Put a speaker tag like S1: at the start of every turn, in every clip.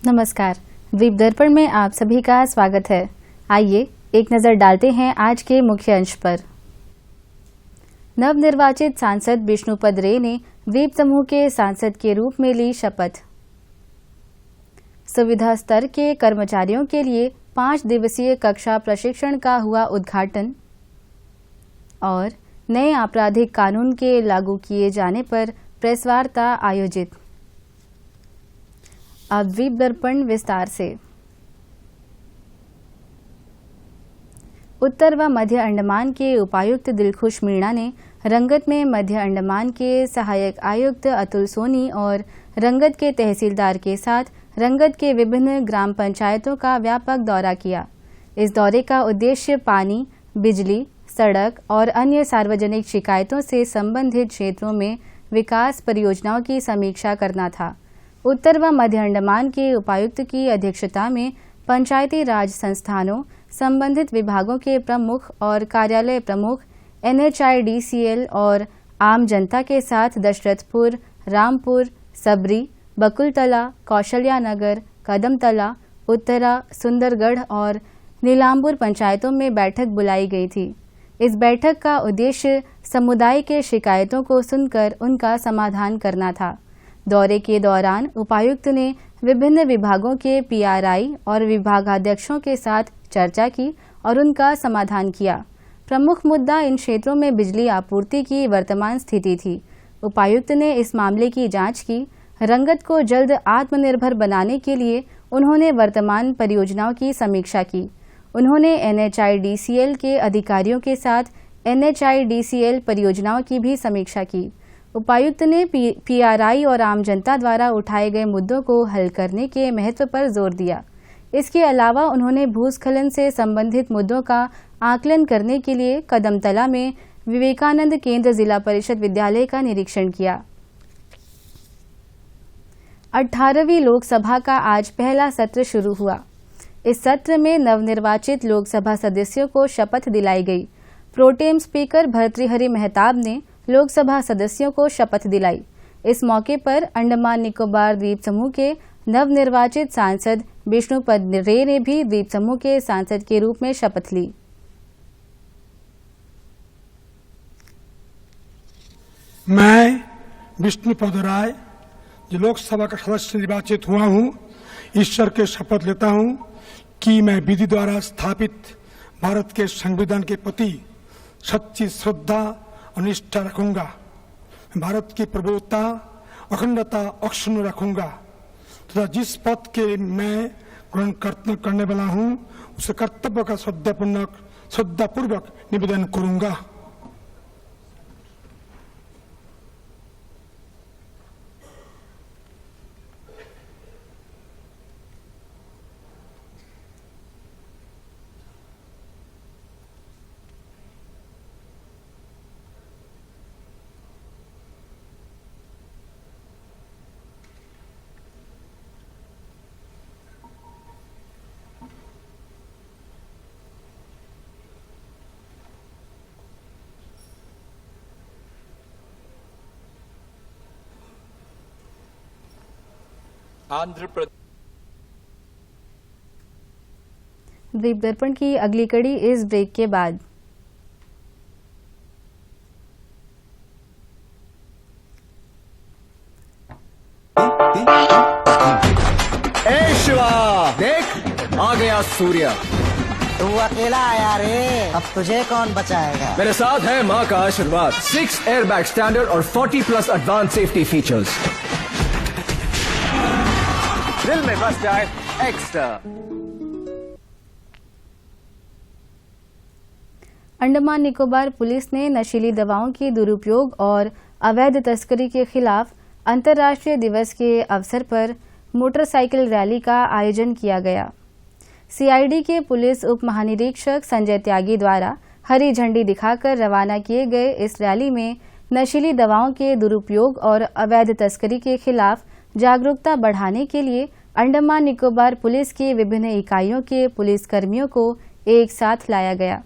S1: नमस्कार। द्वीप दर्पण में आप सभी का स्वागत है। आइए एक नजर डालते हैं आज के मुख्य अंश पर। नवनिर्वाचित सांसद विष्णुपद रे ने द्वीप समूह के सांसद के रूप में ली शपथ। सुविधा स्तर के कर्मचारियों के लिए 5 दिवसीय कक्षा प्रशिक्षण का हुआ उद्घाटन। और नए आपराधिक कानून के लागू किए जाने पर प्रेस वार्ता आयोजित। अब द्वीप दर्पण विस्तार से। उत्तर व मध्य अंडमान के उपायुक्त दिलखुश मीणा ने रंगत में मध्य अंडमान के सहायक आयुक्त अतुल सोनी और रंगत के तहसीलदार के साथ रंगत के विभिन्न ग्राम पंचायतों का व्यापक दौरा किया। इस दौरे का उद्देश्य पानी, बिजली, सड़क और अन्य सार्वजनिक शिकायतों से संबंधित क्षेत्रों में विकास परियोजनाओं की समीक्षा करना था। उत्तर व मध्य अंडमान के उपायुक्त की अध्यक्षता में पंचायती राज संस्थानों, संबंधित विभागों के प्रमुख और कार्यालय प्रमुख, NHIDCL और आम जनता के साथ दशरथपुर, रामपुर, सबरी, बकुलतला, कौशल्या नगर, कदमतला, उत्तरा, सुंदरगढ़ और नीलांबुर पंचायतों में बैठक बुलाई गई थी। इस बैठक का उद्देश्य समुदाय के शिकायतों को सुनकर उनका समाधान करना था। दौरे के दौरान उपायुक्त ने विभिन्न विभागों के PRI और विभागाध्यक्षों के साथ चर्चा की और उनका समाधान किया। प्रमुख मुद्दा इन क्षेत्रों में बिजली आपूर्ति की वर्तमान स्थिति थी। उपायुक्त ने इस मामले की जांच की। रंगत को जल्द आत्मनिर्भर बनाने के लिए उन्होंने वर्तमान परियोजनाओं की समीक्षा की। उन्होंने NHIDCL के अधिकारियों के साथ NHIDCL परियोजनाओं की भी समीक्षा की। उपायुक्त ने PRI और आम जनता द्वारा उठाए गए मुद्दों को हल करने के महत्व पर जोर दिया। इसके अलावा उन्होंने भूस्खलन से संबंधित मुद्दों का आकलन करने के लिए कदमतला में विवेकानंद केंद्र जिला परिषद विद्यालय का निरीक्षण किया। 18वीं लोकसभा का आज पहला सत्र शुरू हुआ। इस सत्र में नवनिर्वाचित लोकसभा सदस्यों को शपथ दिलाई गई। प्रोटेम स्पीकर भर्तृहरि मेहताब ने लोकसभा सदस्यों को शपथ दिलाई। इस मौके पर अंडमान निकोबार द्वीप समूह के नवनिर्वाचित सांसद विष्णुपद रे ने भी द्वीप समूह के सांसद के रूप में शपथ ली।
S2: मैं विष्णुपद राय जो लोकसभा का सदस्य निर्वाचित हुआ हूं, ईश्वर के शपथ लेता हूं कि मैं विधि द्वारा स्थापित भारत के संविधान के प्रति सच्ची श्रद्धा और निष्ठा रखूंगा। भारत की प्रभुता, अखंडता अक्षुण्ण रखूंगा तथा जिस पद के मैं ग्रहण करने वाला हूं उस कर्तव्य का श्रद्धापूर्वक निवेदन करूंगा।
S3: आंध्र प्रदेश।
S1: द्वीप दर्पण की अगली कड़ी इस ब्रेक के बाद।
S4: ए शिवा, देख आ गया सूर्य।
S5: तू अकेला आया रे, अब तुझे कौन बचाएगा?
S4: मेरे साथ है माँ का आशीर्वाद। 6 एयरबैग स्टैंडर्ड और 40+ एडवांस सेफ्टी फीचर्स। दिल में बस जाए एक्स्ट्रा।
S1: अंडमान निकोबार पुलिस ने नशीली दवाओं की दुरुपयोग और अवैध तस्करी के खिलाफ अंतर्राष्ट्रीय दिवस के अवसर पर मोटरसाइकिल रैली का आयोजन किया गया। CID के पुलिस उप महानिरीक्षक संजय त्यागी द्वारा हरी झंडी दिखाकर रवाना किए गए इस रैली में नशीली दवाओं के दुरुपयोग और अवैध तस्करी के खिलाफ जागरूकता बढ़ाने के लिए अंडमान निकोबार पुलिस की विभिन्न इकाइयों के पुलिस कर्मियों को एक साथ लाया गया।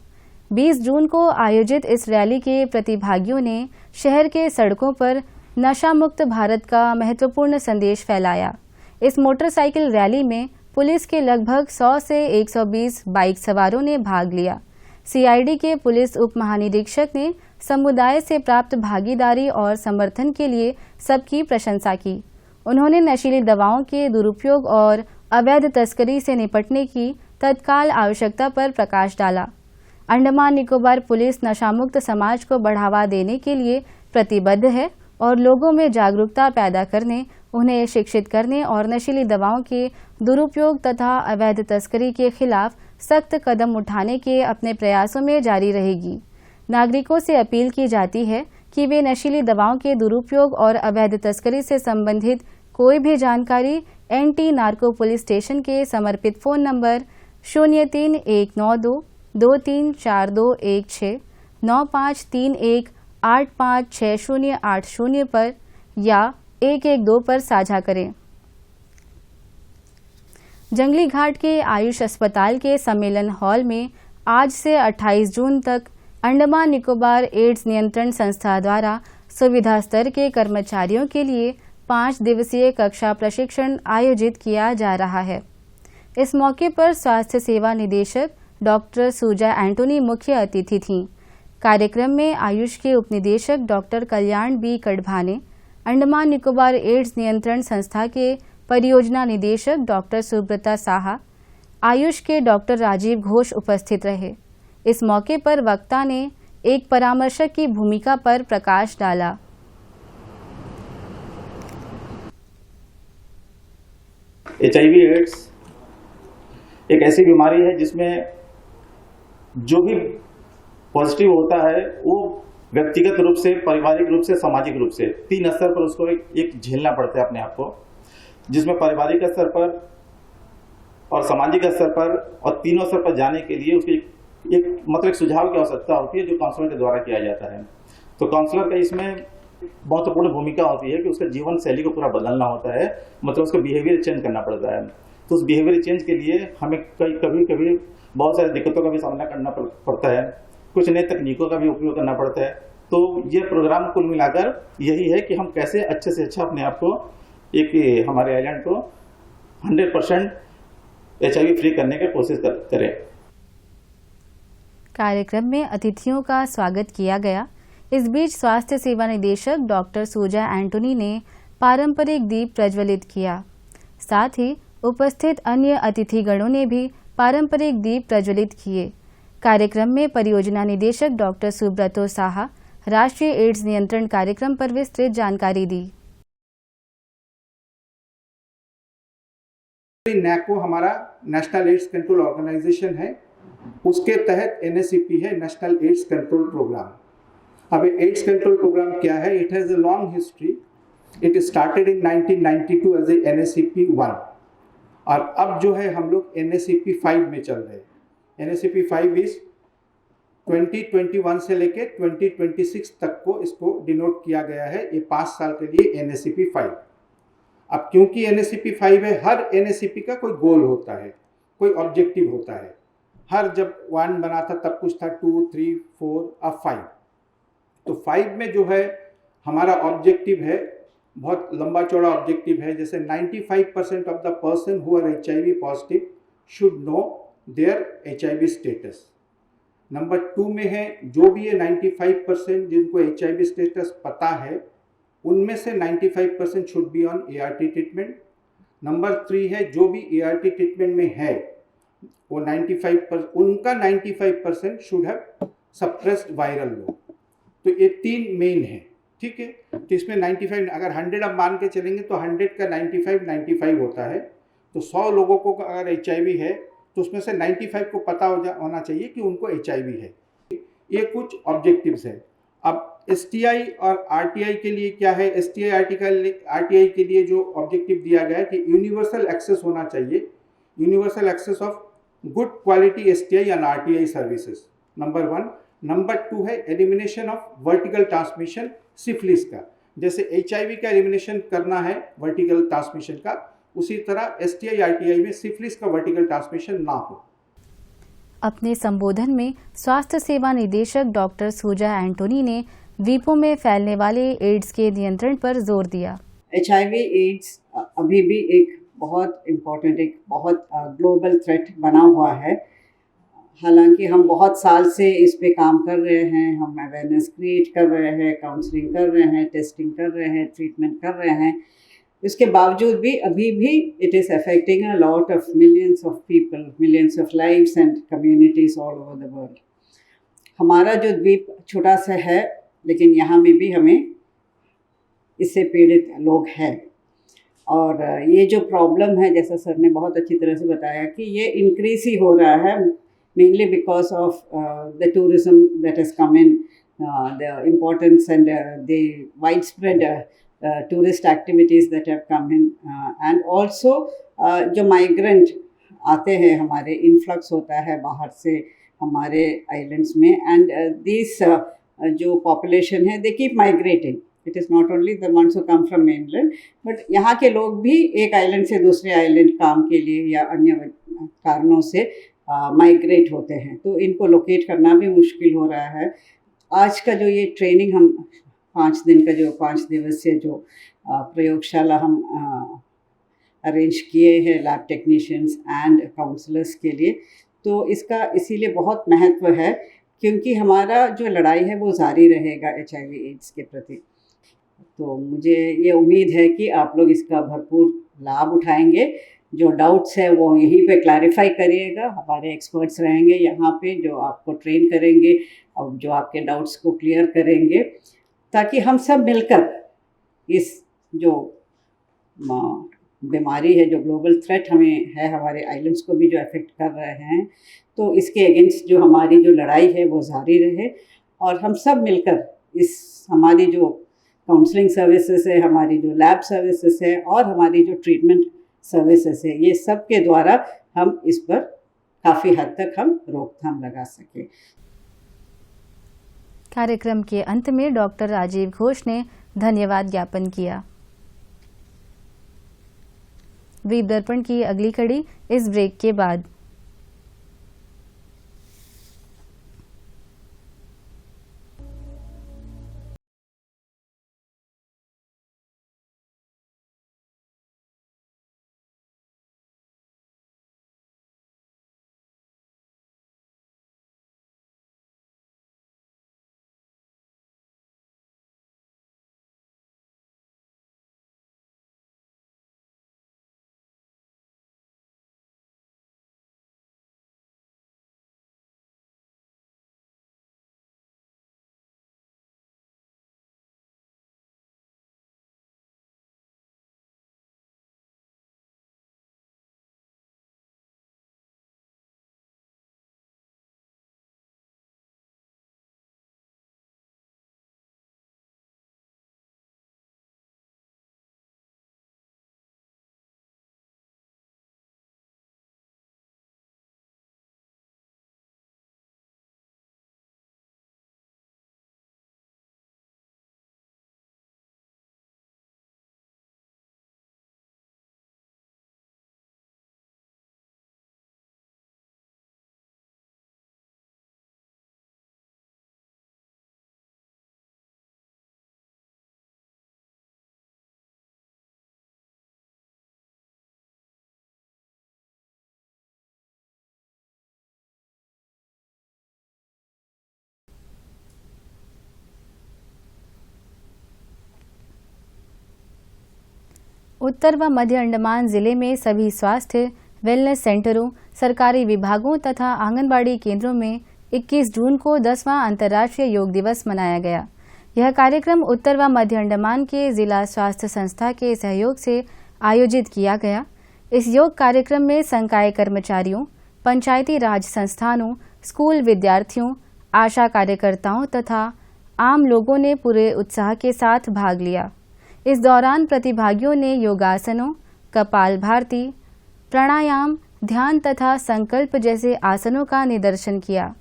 S1: 20 जून को आयोजित इस रैली के प्रतिभागियों ने शहर के सड़कों पर नशा मुक्त भारत का महत्वपूर्ण संदेश फैलाया। इस मोटरसाइकिल रैली में पुलिस के लगभग 100 से 120 बाइक सवारों ने भाग लिया। सीआईडी के पुलिस उप महानिरीक्षक ने समुदाय से प्राप्त भागीदारी और समर्थन के लिए सबकी प्रशंसा की। उन्होंने नशीली दवाओं के दुरुपयोग और अवैध तस्करी से निपटने की तत्काल आवश्यकता पर प्रकाश डाला। अंडमान निकोबार पुलिस नशामुक्त समाज को बढ़ावा देने के लिए प्रतिबद्ध है और लोगों में जागरूकता पैदा करने, उन्हें शिक्षित करने और नशीली दवाओं के दुरुपयोग तथा अवैध तस्करी के खिलाफ सख्त कदम उठाने के अपने प्रयासों में जारी रहेगी। नागरिकों से अपील की जाती है कि वे नशीली दवाओं के दुरुपयोग और अवैध तस्करी से संबंधित कोई भी जानकारी एंटी नार्को पुलिस स्टेशन के समर्पित फ़ोन नंबर 03192 234216 9531 856080 पर या 112 पर साझा करें। जंगली घाट के आयुष अस्पताल के सम्मेलन हॉल में आज से 28 जून तक अंडमान निकोबार एड्स नियंत्रण संस्था द्वारा सुविधा स्तर के कर्मचारियों के लिए 5 दिवसीय कक्षा प्रशिक्षण आयोजित किया जा रहा है। इस मौके पर स्वास्थ्य सेवा निदेशक डॉक्टर सुजा एंटोनी मुख्य अतिथि थीं। कार्यक्रम में आयुष के उपनिदेशक डॉक्टर कल्याण बी कड़भाने, अंडमान निकोबार एड्स नियंत्रण संस्था के परियोजना निदेशक डॉक्टर सुब्रता साहा, आयुष के डॉक्टर राजीव घोष उपस्थित रहे। इस मौके पर वक्ता ने एक परामर्शक की भूमिका पर प्रकाश डाला।
S6: HIV एड्स एक ऐसी बीमारी है जिसमें जो भी पॉजिटिव होता है वो व्यक्तिगत रूप से, पारिवारिक रूप से, सामाजिक रूप से 3 स्तर पर उसको एक झेलना पड़ता है अपने आप को, जिसमें पारिवारिक स्तर पर और सामाजिक स्तर पर और तीनों स्तर पर जाने के लिए उसकी एक मतलब एक सुझाव की आवश्यकता होती है जो काउंसलर के द्वारा किया जाता है। तो काउंसलर का इसमें महत्वपूर्ण भूमिका होती है कि उसका जीवन शैली को पूरा बदलना होता है, मतलब उसका बिहेवियर चेंज करना पड़ता है। तो उस बिहेवियर चेंज के लिए हमें कभी कभी बहुत सारी दिक्कतों का भी सामना करना पड़ता है, कुछ नई तकनीकों का भी उपयोग करना पड़ता है। तो ये प्रोग्राम कुल मिलाकर यही है कि हम कैसे अच्छे से अच्छा अपने आप को एक हमारे आइलैंड को 100% HIV फ्री करने की कोशिश करें।
S1: कार्यक्रम में अतिथियों का स्वागत किया गया। इस बीच स्वास्थ्य सेवा निदेशक डॉक्टर सुजा एंटोनी ने पारंपरिक दीप प्रज्वलित किया। साथ ही उपस्थित अन्य अतिथिगणों ने भी पारंपरिक दीप प्रज्वलित किए। कार्यक्रम में परियोजना निदेशक डॉक्टर सुब्रतो साहा राष्ट्रीय एड्स नियंत्रण कार्यक्रम पर विस्तृत जानकारी दी।
S7: नैको हमारा नेशनल एड्स कंट्रोल ऑर्गेनाइजेशन है, उसके तहत NACP है, नेशनल एड्स कंट्रोल प्रोग्राम। अब एड्स कंट्रोल प्रोग्राम क्या है? It has a long history. It started in 1992 as a NACP 1 और अब जो है हम लोग NACP 5 में चल रहे हैं। NACP 5 इज 2021 से लेके 2026 तक को इसको डिनोट किया गया है। ये 5 साल के लिए NACP 5। अब क्योंकि NACP 5 है, हर NACP का कोई गोल होता है, कोई ऑब्जेक्टिव होता है। हर जब 1 बना था तब कुछ था, 2, 3, 4 अब 5। तो 5 में जो है हमारा ऑब्जेक्टिव है, बहुत लंबा चौड़ा ऑब्जेक्टिव है, जैसे 95% of the person who are HIV positive should know their HIV status. Number 2 में है जो भी ये 95% जिनको HIV स्टेटस पता है उनमें से 95% should be on ART treatment. Number 3 है जो भी ART ट्रीटमेंट में है वो 95% should have suppressed viral load. तो ये 3 मेन है, ठीक है। तो इसमें 95 अगर 100 अब मान के चलेंगे तो 100 का 95 होता है। तो 100 लोगों को अगर HIV है तो उसमें से 95 को पता होना चाहिए कि उनको HIV है। ये कुछ ऑब्जेक्टिव्स है। अब STI और RTI के लिए क्या है? STI RTI के लिए जो ऑब्जेक्टिव दिया गया है कि यूनिवर्सल एक्सेस होना चाहिए, universal access of good quality STI and RTI services, number 1। Number 2 है elimination of vertical transmission syphilis का। जैसे HIV का एलिमिनेशन करना है वर्टिकल ट्रांसमिशन का, उसी तरह STI RTI में सिफिलिस का वर्टिकल ट्रांसमिशन ना हो।
S1: अपने संबोधन में स्वास्थ्य सेवा निदेशक डॉक्टर सुजा एंटोनी ने द्वीपों में फैलने वाले एड्स के नियंत्रण पर जोर दिया।
S8: HIV एड्स अभी भी एक बहुत इम्पोर्टेंट, एक बहुत ग्लोबल थ्रेट बना हुआ है। हालांकि हम बहुत साल से इस पे काम कर रहे हैं, हम अवेयरनेस क्रिएट कर रहे हैं, काउंसलिंग कर रहे हैं, टेस्टिंग कर रहे हैं, ट्रीटमेंट कर रहे हैं। इसके बावजूद भी अभी भी it is affecting a lot of millions of people, millions of lives and communities all over the world. हमारा जो द्वीप छोटा सा है, लेकिन यहाँ में भी हमें इससे पीड़ित लोग हैं। और ये जो प्रॉब्लम है, जैसा सर ने बहुत अच्छी तरह से बताया कि ये इंक्रीज ही हो रहा है, mainly because of the tourism that has come in, the importance and the wide spread tourist activities that have come in, and also जो माइग्रेंट आते हैं, हमारे इन्फ्लक्स होता है बाहर से हमारे आइलैंड्स में, एंड दिस जो पॉपुलेशन है they keep migrating. It is not only the ones who come from mainland, but यहाँ के लोग भी एक आइलैंड से दूसरे आइलैंड काम के लिए या अन्य कारणों से माइग्रेट होते हैं, तो इनको लोकेट करना भी मुश्किल हो रहा है। आज का जो ये ट्रेनिंग हम 5 दिन का जो 5 दिवसीय जो प्रयोगशाला हम अरेंज किए हैं लैब टेक्नीशियंस एंड काउंसलर्स के लिए, तो इसका इसीलिए बहुत महत्व है क्योंकि हमारा जो लड़ाई है वो जारी रहेगा HIV एड्स के प्रति। तो मुझे ये उम्मीद है कि आप लोग इसका भरपूर लाभ उठाएंगे। जो डाउट्स है वो यहीं पे क्लैरिफाई करिएगा, हमारे एक्सपर्ट्स रहेंगे यहाँ पे जो आपको ट्रेन करेंगे और जो आपके डाउट्स को क्लियर करेंगे, ताकि हम सब मिलकर इस जो बीमारी है, जो ग्लोबल थ्रेट हमें है, हमारे आइलैंड्स को भी जो अफेक्ट कर रहे हैं, तो इसके अगेंस्ट जो हमारी जो लड़ाई है वो जारी रहे और हम सब मिलकर इस हमारी जो काउंसलिंग सर्विसेज है, हमारी जो लैब सर्विसेज है और हमारी जो ट्रीटमेंट सर्विसेज है, ये सब के द्वारा हम इस पर काफ़ी हद तक हम रोकथाम लगा सकें।
S1: कार्यक्रम के अंत में डॉक्टर राजीव घोष ने धन्यवाद ज्ञापन किया। द्वीप दर्पण की अगली कड़ी इस ब्रेक के बाद। उत्तर व मध्य अंडमान जिले में सभी स्वास्थ्य वेलनेस सेंटरों, सरकारी विभागों तथा आंगनबाड़ी केंद्रों में 21 जून को 10वां अंतर्राष्ट्रीय योग दिवस मनाया गया। यह कार्यक्रम उत्तर व मध्य अंडमान के जिला स्वास्थ्य संस्था के सहयोग से आयोजित किया गया। इस योग कार्यक्रम में संकाय कर्मचारियों, पंचायती राज संस्थानों, स्कूल विद्यार्थियों, आशा कार्यकर्ताओं तथा आम लोगों ने पूरे उत्साह के साथ भाग लिया। इस दौरान प्रतिभागियों ने योगासनों, कपालभाति, प्राणायाम, ध्यान तथा संकल्प जैसे आसनों का निदर्शन किया।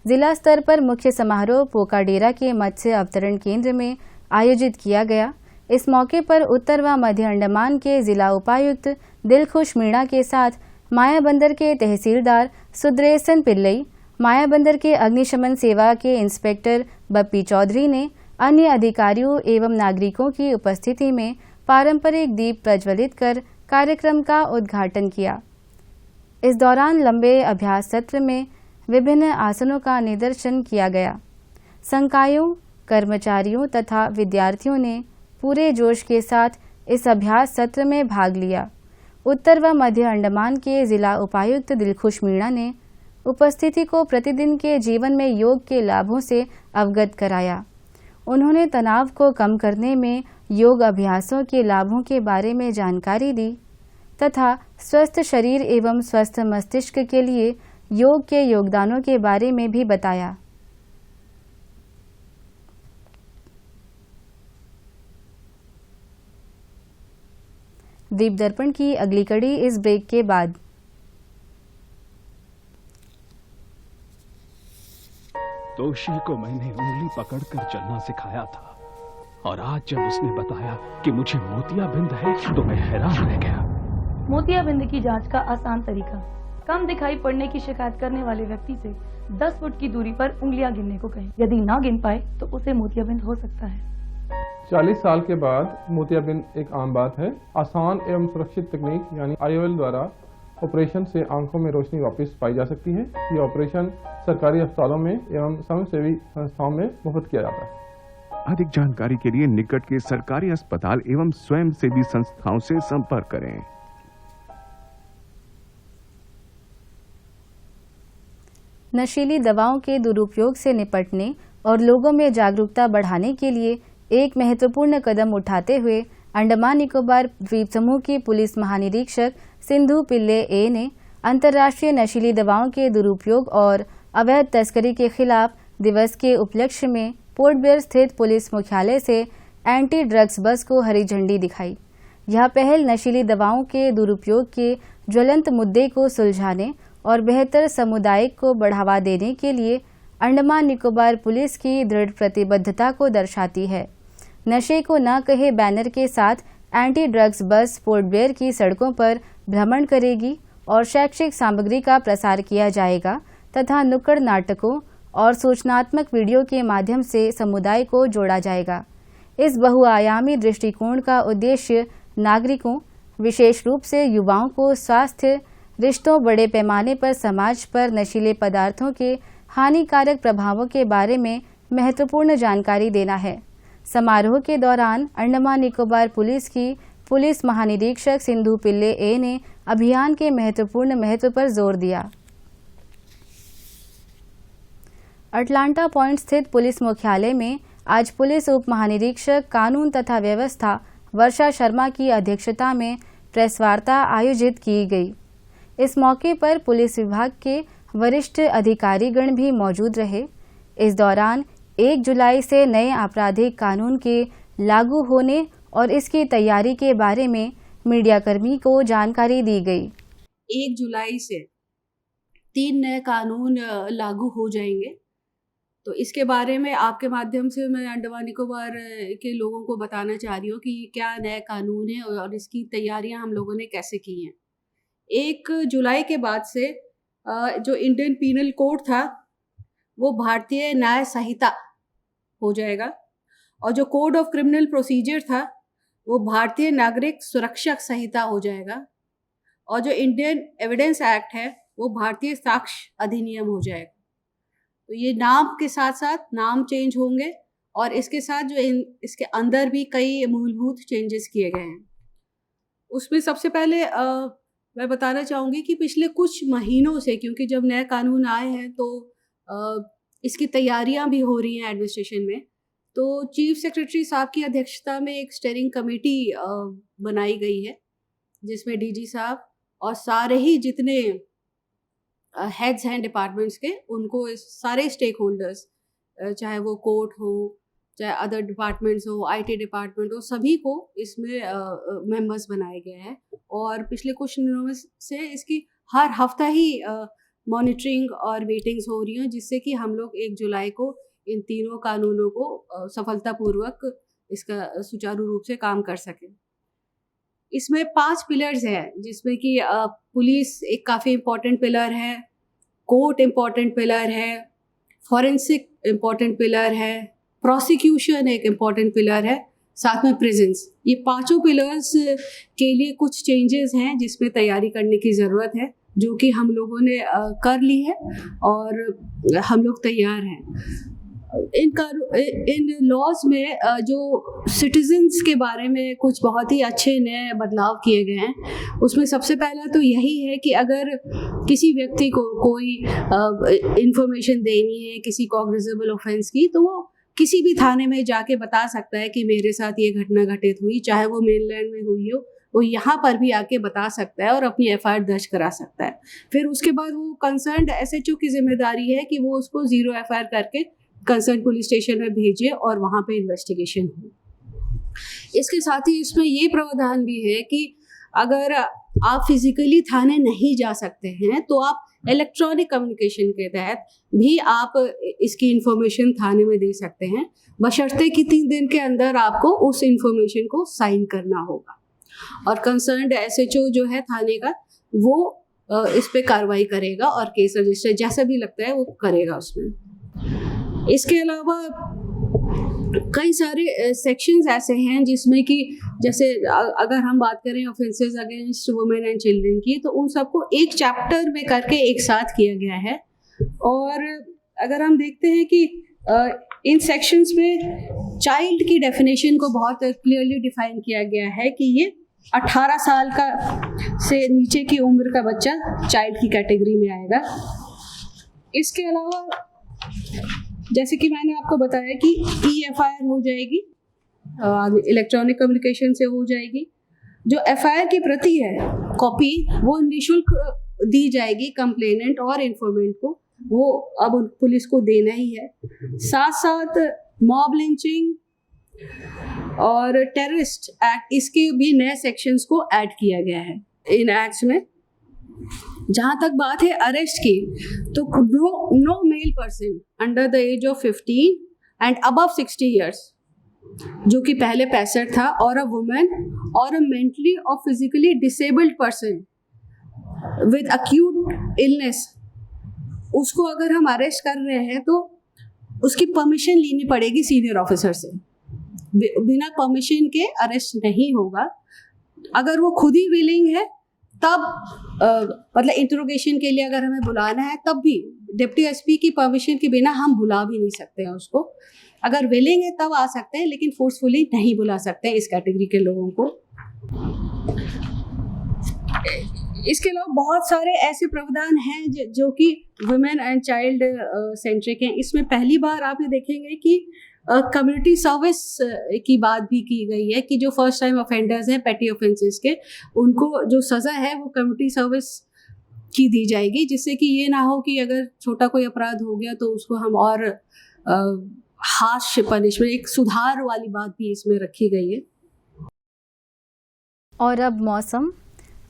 S1: जिला स्तर पर मुख्य समारोह पोकाडेरा के मत्स्य अवतरण केंद्र में आयोजित किया गया। इस मौके पर उत्तर व मध्य अंडमान के जिला उपायुक्त दिलखुश मीणा के साथ मायाबंदर के तहसीलदार सुदरेसन पिल्लई, मायाबंदर के अग्निशमन सेवा के इंस्पेक्टर बप्पी चौधरी ने अन्य अधिकारियों एवं नागरिकों की उपस्थिति में पारंपरिक दीप प्रज्वलित कर कार्यक्रम का उद्घाटन किया। इस दौरान लंबे अभ्यास सत्र में विभिन्न आसनों का निदर्शन किया गया। संकायों, कर्मचारियों तथा विद्यार्थियों ने पूरे जोश के साथ इस अभ्यास सत्र में भाग लिया। उत्तर व मध्य अंडमान के जिला उपायुक्त दिलखुश मीणा ने उपस्थिति को प्रतिदिन के जीवन में योग के लाभों से अवगत कराया। उन्होंने तनाव को कम करने में योग अभ्यासों के लाभों के बारे में जानकारी दी तथा स्वस्थ शरीर एवं स्वस्थ मस्तिष्क के लिए योग के योगदानों के बारे में भी बताया। दीप दर्पण की अगली कड़ी इस ब्रेक के बाद।
S9: तोशी को मैंने उंगली पकड़कर चलना सिखाया था और आज जब उसने बताया कि मुझे मोतियाबिंद है तो मैं हैरान रह गया।
S10: मोतियाबिंद की जांच का आसान तरीका, कम दिखाई पड़ने की शिकायत करने वाले व्यक्ति से 10 फुट की दूरी पर उंगलियां गिनने को कहें। यदि ना गिन पाए तो उसे मोतियाबिंद हो सकता है।
S11: 40 साल के बाद मोतियाबिंद एक आम बात है। आसान एवं सुरक्षित तकनीक यानी IOL द्वारा ऑपरेशन से आंखों में रोशनी वापस पाई जा सकती है। ये ऑपरेशन सरकारी अस्पतालों में एवं स्वयंसेवी संस्थाओं में मुफ्त किया जाता है।
S12: अधिक जानकारी के लिए निकट के सरकारी अस्पताल एवं स्वयंसेवी संस्थाओं से संपर्क करें।
S1: नशीली दवाओं के दुरुपयोग से निपटने और लोगों में जागरूकता बढ़ाने के लिए एक महत्वपूर्ण कदम उठाते हुए अंडमान निकोबार द्वीप समूह की पुलिस महानिरीक्षक सिंधु पिल्ले ए ने अंतर्राष्ट्रीय नशीली दवाओं के दुरुपयोग और अवैध तस्करी के खिलाफ दिवस के उपलक्ष्य में पोर्ट ब्लेयर स्थित पुलिस मुख्यालय से एंटी ड्रग्स बस को हरी झंडी दिखाई। यह पहल नशीली दवाओं के दुरुपयोग के ज्वलंत मुद्दे को सुलझाने और बेहतर सामुदायिक को बढ़ावा देने के लिए अंडमान निकोबार पुलिस की दृढ़ प्रतिबद्धता को दर्शाती है। नशे को न कहे बैनर के साथ anti drugs bus port Blair की सड़कों पर भ्रमण करेगी और शैक्षिक सामग्री का प्रसार किया जाएगा तथा नुक्कड़ नाटकों और सूचनात्मक वीडियो के माध्यम से समुदाय को जोड़ा जाएगा। इस बहुआयामी दृष्टिकोण का उद्देश्य नागरिकों, विशेष रूप से युवाओं को स्वास्थ्य, रिश्तों, बड़े पैमाने पर समाज पर नशीले पदार्थों के हानिकारक प्रभावों के बारे में महत्वपूर्ण जानकारी देना है। समारोह के दौरान अंडमान निकोबार पुलिस की पुलिस महानिरीक्षक सिंधु पिल्ले ए ने अभियान के महत्वपूर्ण महत्व पर जोर दिया। अटलांटा पॉइंट स्थित पुलिस मुख्यालय में आज पुलिस उप महानिरीक्षक कानून तथा व्यवस्था वर्षा शर्मा की अध्यक्षता में प्रेस वार्ता आयोजित की गई। इस मौके पर पुलिस विभाग के वरिष्ठ अधिकारीगण भी मौजूद रहे। इस दौरान 1 जुलाई से नए आपराधिक कानून के लागू होने और इसकी तैयारी के बारे में मीडियाकर्मी को जानकारी दी गई।
S13: 1 जुलाई से 3 नए कानून लागू हो जाएंगे, तो इसके बारे में आपके माध्यम से मैं अंडमान निकोबार के लोगों को बताना चाह रही हूँ कि क्या नए कानून है और इसकी तैयारियां हम लोगों ने कैसे की हैं। 1 जुलाई के बाद से जो इंडियन पीनल कोड था वो भारतीय न्याय संहिता हो जाएगा और जो कोड ऑफ क्रिमिनल प्रोसीजर था वो भारतीय नागरिक सुरक्षा संहिता हो जाएगा और जो इंडियन एविडेंस एक्ट है वो भारतीय साक्ष्य अधिनियम हो जाएगा। तो ये नाम के साथ साथ नाम चेंज होंगे और इसके साथ जो इसके अंदर भी कई मूलभूत चेंजेस किए गए हैं। उसमें सबसे पहले मैं बताना चाहूँगी कि पिछले कुछ महीनों से, क्योंकि जब नए कानून आए हैं तो इसकी तैयारियां भी हो रही हैं एडमिनिस्ट्रेशन में, तो चीफ सेक्रेटरी साहब की अध्यक्षता में एक स्टीयरिंग कमेटी बनाई गई है जिसमें डीजी साहब और सारे ही जितने हेड्स हैं डिपार्टमेंट्स के, उनको सारे स्टेक होल्डर्स, चाहे वो कोर्ट हो, चाहे अदर डिपार्टमेंट्स हो, IT डिपार्टमेंट हो, सभी को इसमें मेंबर्स बनाए गए हैं। और पिछले कुछ दिनों में से इसकी हर हफ्ता ही मॉनिटरिंग और मीटिंग्स हो रही हैं, जिससे कि हम लोग 1 जुलाई को इन तीनों कानूनों को सफलतापूर्वक इसका सुचारू रूप से काम कर सकें। इसमें 5 पिलर्स हैं, जिसमें कि पुलिस एक काफ़ी इम्पोर्टेंट पिलर है, कोर्ट इम्पोर्टेंट पिलर है, फॉरेंसिक इम्पोर्टेंट पिलर है, प्रोसिक्यूशन एक इम्पोर्टेंट पिलर है, साथ में प्रेजेंस, ये पांचों पिलर्स के लिए कुछ चेंजेस हैं जिसमें तैयारी करने की ज़रूरत है, जो कि हम लोगों ने कर ली है और हम लोग तैयार हैं। इन लॉज में जो सिटीजन्स के बारे में कुछ बहुत ही अच्छे नए बदलाव किए गए हैं। उसमें सबसे पहला तो यही है कि अगर किसी व्यक्ति को कोई इंफॉर्मेशन देनी है किसी कॉग्निजेबल ऑफेंस की, तो वो किसी भी थाने में जाके बता सकता है कि मेरे साथ ये घटना घटित हुई, चाहे वो मेनलैंड में हुई हो, वो यहाँ पर भी आके बता सकता है और अपनी एफआईआर दर्ज करा सकता है। फिर उसके बाद वो कंसर्न्ड एसएचओ की जिम्मेदारी है कि वो उसको 0 एफआईआर करके कंसर्न पुलिस स्टेशन में भेजे और वहाँ पे इन्वेस्टिगेशन हो। इसके साथ ही इसमें ये प्रावधान भी है कि अगर आप फिजिकली थाने नहीं जा सकते हैं तो आप इलेक्ट्रॉनिक कम्युनिकेशन के तहत भी आप इसकी इंफॉर्मेशन थाने में दे सकते हैं, बशर्ते कि 3 दिन के अंदर आपको उस इंफॉर्मेशन को साइन करना होगा और कंसर्न्ड एसएचओ जो है थाने का वो इस पे कार्रवाई करेगा और केस रजिस्टर जैसा भी लगता है वो करेगा उसमें। इसके अलावा कई सारे सेक्शंस ऐसे हैं जिसमें कि जैसे अगर हम बात करें offences against women and children की, तो उन सबको एक चैप्टर में करके एक साथ किया गया है। और अगर हम देखते हैं कि इन सेक्शंस में चाइल्ड की डेफिनेशन को बहुत क्लियरली डिफाइन किया गया है कि ये 18 साल का से नीचे की उम्र का बच्चा चाइल्ड की कैटेगरी में आएगा। इसके अलावा जैसे कि मैंने आपको बताया कि EFIR हो जाएगी, इलेक्ट्रॉनिक कम्युनिकेशन से हो जाएगी। जो FIR की प्रति है कॉपी वो निःशुल्क दी जाएगी कंप्लेनेंट और इन्फॉर्मेंट को, वो अब पुलिस को देना ही है। साथ साथ मॉब लिंचिंग और टेररिस्ट एक्ट, इसके भी नए सेक्शंस को ऐड किया गया है इन एक्ट्स में। जहाँ तक बात है अरेस्ट की, तो no male person under the age of 15 and above 60 years, जो कि पहले 65 था, और अ वुमेन और अ मेंटली और physically disabled person with acute illness, उसको अगर हम अरेस्ट कर रहे हैं तो उसकी परमिशन लेनी पड़ेगी सीनियर ऑफिसर से। बिना परमिशन के अरेस्ट नहीं होगा। अगर वो खुद ही विलिंग है तब मतलब इंटरोगेशन के लिए अगर हमें बुलाना है तब भी डिप्टी एसपी की परमिशन के बिना हम बुला भी नहीं सकते हैं उसको। अगर विलिंग है तब आ सकते हैं, लेकिन फोर्सफुली नहीं बुला सकते हैं इस कैटेगरी के लोगों को। इसके अलावा बहुत सारे ऐसे प्रावधान हैं जो कि वुमेन एंड चाइल्ड सेंट्रिक हैं। इसमें पहली बार आप ये देखेंगे कि कम्युनिटी सर्विस की बात भी की गई है कि जो फर्स्ट टाइम ऑफेंडर्स हैं पेटी ऑफेंसेस के, उनको जो सज़ा है वो कम्युनिटी सर्विस की दी जाएगी, जिससे कि ये ना हो कि अगर छोटा कोई अपराध हो गया तो उसको हम और हार्श पनिशमेंट, एक सुधार वाली बात भी इसमें रखी गई है।
S1: और अब मौसम।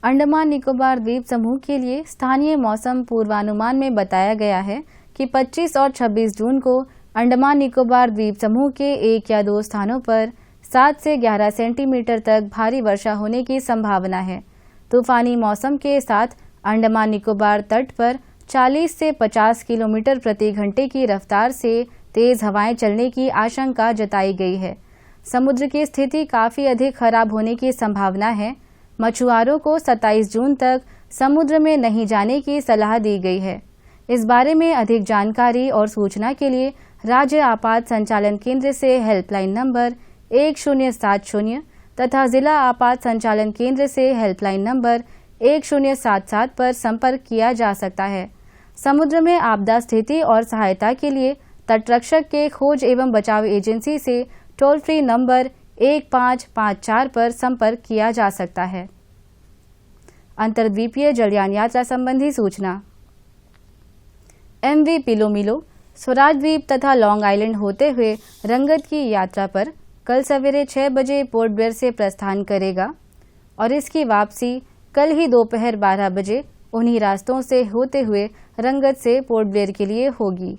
S1: अंडमान निकोबार द्वीप समूह के लिए स्थानीय मौसम पूर्वानुमान में बताया गया है कि 25 और 26 जून को अंडमान निकोबार द्वीप समूह के 1 या 2 स्थानों पर 7 से 11 सेंटीमीटर तक भारी वर्षा होने की संभावना है। तूफानी मौसम के साथ अंडमान निकोबार तट पर 40 से 50 किलोमीटर प्रति घंटे की रफ्तार से तेज हवाएं चलने की आशंका जताई गई है। समुद्र की स्थिति काफ़ी अधिक खराब होने की संभावना है। मछुआरों को 27 जून तक समुद्र में नहीं जाने की सलाह दी गई है। इस बारे में अधिक जानकारी और सूचना के लिए राज्य आपात संचालन केंद्र से हेल्पलाइन नंबर 1070 तथा जिला आपात संचालन केंद्र से हेल्पलाइन नंबर 1077 पर संपर्क किया जा सकता है। समुद्र में आपदा स्थिति और सहायता के लिए तटरक्षक के खोज एवं बचाव एजेंसी से टोल फ्री नंबर 1554 पर संपर्क किया जा सकता है। अंतर्द्वीपीय जलयान यात्रा संबंधी सूचना। MV पिलोमिलो स्वराज द्वीप तथा लॉन्ग आइलैंड होते हुए रंगत की यात्रा पर कल सवेरे 6 बजे पोर्ट ब्लेयर से प्रस्थान करेगा और इसकी वापसी कल ही दोपहर 12 बजे उन्हीं रास्तों से होते हुए रंगत से पोर्ट ब्लेयर के लिए होगी।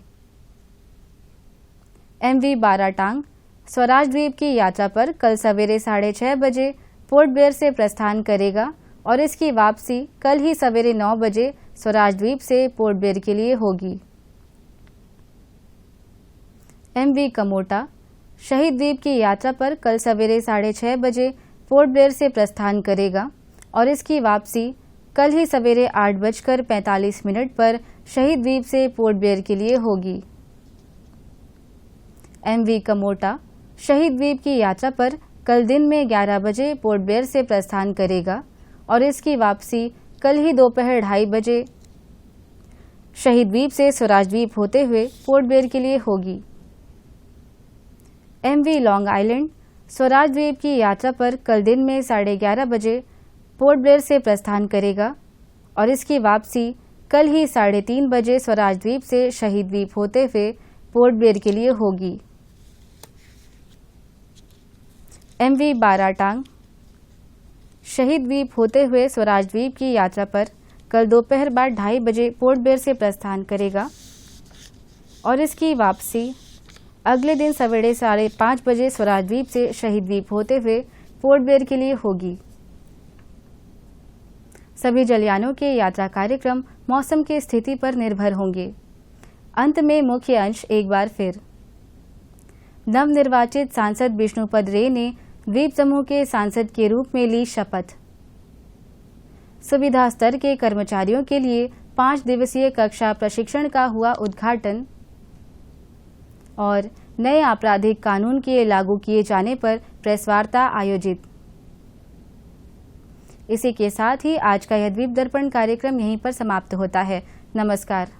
S1: MV बाराटांग स्वराज द्वीप की यात्रा पर कल सवेरे 6:30 बजे पोर्ट ब्लेयर से प्रस्थान करेगा और इसकी वापसी कल ही सवेरे 9 बजे स्वराज द्वीप से पोर्ट ब्लेयर के लिए होगी। MV कमोटा शहीद द्वीप की यात्रा पर कल सवेरे 6:30 बजे पोर्ट ब्लेयर से प्रस्थान करेगा और इसकी वापसी कल ही सवेरे 8:45 पर शहीद द्वीप से पोर्ट ब्लेयर के लिए होगी। MV कमोटा शहीद द्वीप की यात्रा पर कल दिन में 11 बजे पोर्ट ब्लेयर से प्रस्थान करेगा और इसकी वापसी कल ही दोपहर 2:30 बजे शहीद द्वीप से स्वराज द्वीप होते हुए पोर्ट ब्लेयर के लिए होगी। MV लॉन्ग आइलैंड स्वराज द्वीप की यात्रा पर कल दिन में 11:30 बजे पोर्ट ब्लेयर से प्रस्थान करेगा और इसकी वापसी कल ही 3:30 बजे स्वराज द्वीप से शहीद द्वीप होते हुए पोर्ट ब्लेयर के लिए होगी। MV बाराटांग शहीद द्वीप होते हुए स्वराज द्वीप की यात्रा पर कल दोपहर बाद 2:30 बजे पोर्ट ब्लेयर से प्रस्थान करेगा और इसकी वापसी अगले दिन सवेरे 5:30 बजे स्वराज द्वीप से शहीद द्वीप होते हुए पोर्ट ब्लेयर के लिए होगी। सभी जलयानों के यात्रा कार्यक्रम मौसम की स्थिति पर निर्भर होंगे। अंत में मुख्य अंश एक बार फिर। नवनिर्वाचित सांसद विष्णुपद रे ने द्वीप समूह के सांसद के रूप में ली शपथ। सुविधा स्तर के कर्मचारियों के लिए 5 दिवसीय कक्षा प्रशिक्षण का हुआ उद्घाटन और नए आपराधिक कानून के लागू किए जाने पर प्रेस वार्ता आयोजित। इसी के साथ ही आज का यह द्वीप दर्पण कार्यक्रम यहीं पर समाप्त होता है। नमस्कार।